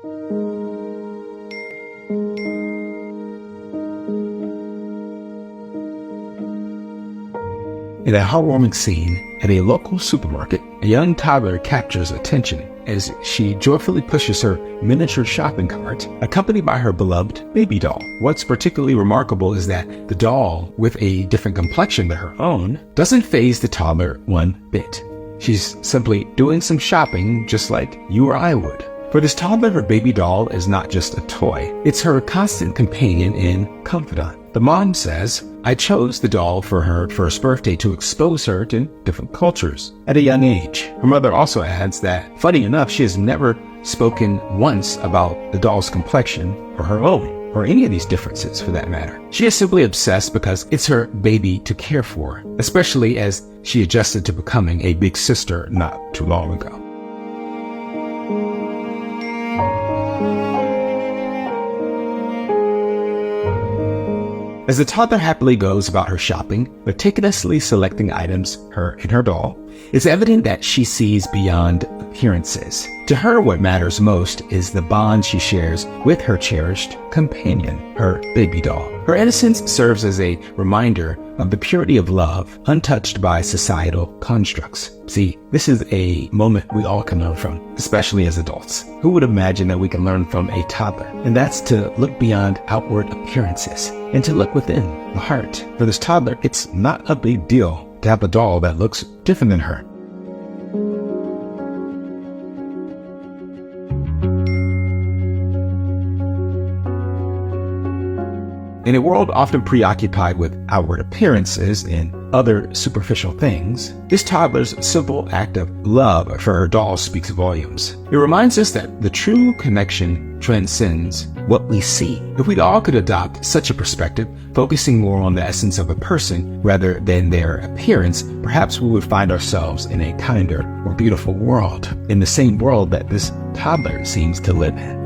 In a heartwarming scene at a local supermarket, a young toddler captures attention as she joyfully pushes her miniature shopping cart, accompanied by her beloved baby doll. What's particularly remarkable is that the doll, with a different complexion than her own, doesn't faze the toddler one bit. She's simply doing some shopping just like you or I would. For this toddler, her baby doll is not just a toy. It's her constant companion and confidant. The mom says, "I chose the doll for her first birthday to expose her to different cultures at a young age." Her mother also adds that, funny enough, she has never spoken once about the doll's complexion or her own, or any of these differences for that matter. She is simply obsessed because it's her baby to care for, especially as she adjusted to becoming a big sister not too long ago. As the toddler happily goes about her shopping, meticulously selecting items in her doll, it's evident that she sees beyond appearances. To her, what matters most is the bond she shares with her cherished companion, her baby doll. Her innocence serves as a reminder of the purity of love, untouched by societal constructs. See, this is a moment we all can learn from, especially as adults. Who would imagine that we can learn from a toddler? And that's to look beyond outward appearances and to look within the heart. For this toddler, it's not a big deal to have a doll that looks different than her. In a world often preoccupied with outward appearances and other superficial things, this toddler's simple act of love for her doll speaks volumes. It reminds us that the true connection transcends what we see. If we all could adopt such a perspective, focusing more on the essence of a person rather than their appearance, perhaps we would find ourselves in a kinder, more beautiful world, in the same world that this toddler seems to live in.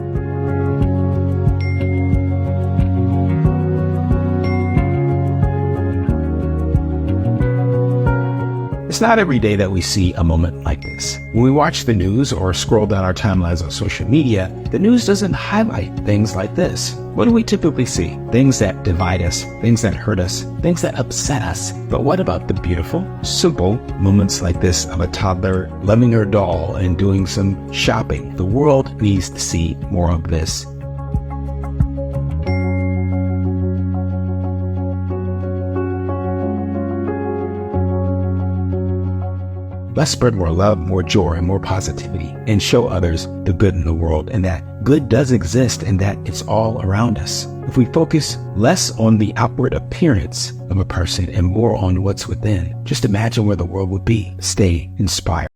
It's not every day that we see a moment like this. When we watch the news or scroll down our timelines on social media, the news doesn't highlight things like this. What do we typically see? Things that divide us, things that hurt us, things that upset us. But what about the beautiful, simple moments like this of a toddler loving her doll and doing some shopping? The world needs to see more of this. Let's spread more love, more joy, and more positivity, and show others the good in the world, and that good does exist and that it's all around us. If we focus less on the outward appearance of a person and more on what's within, just imagine where the world would be. Stay inspired.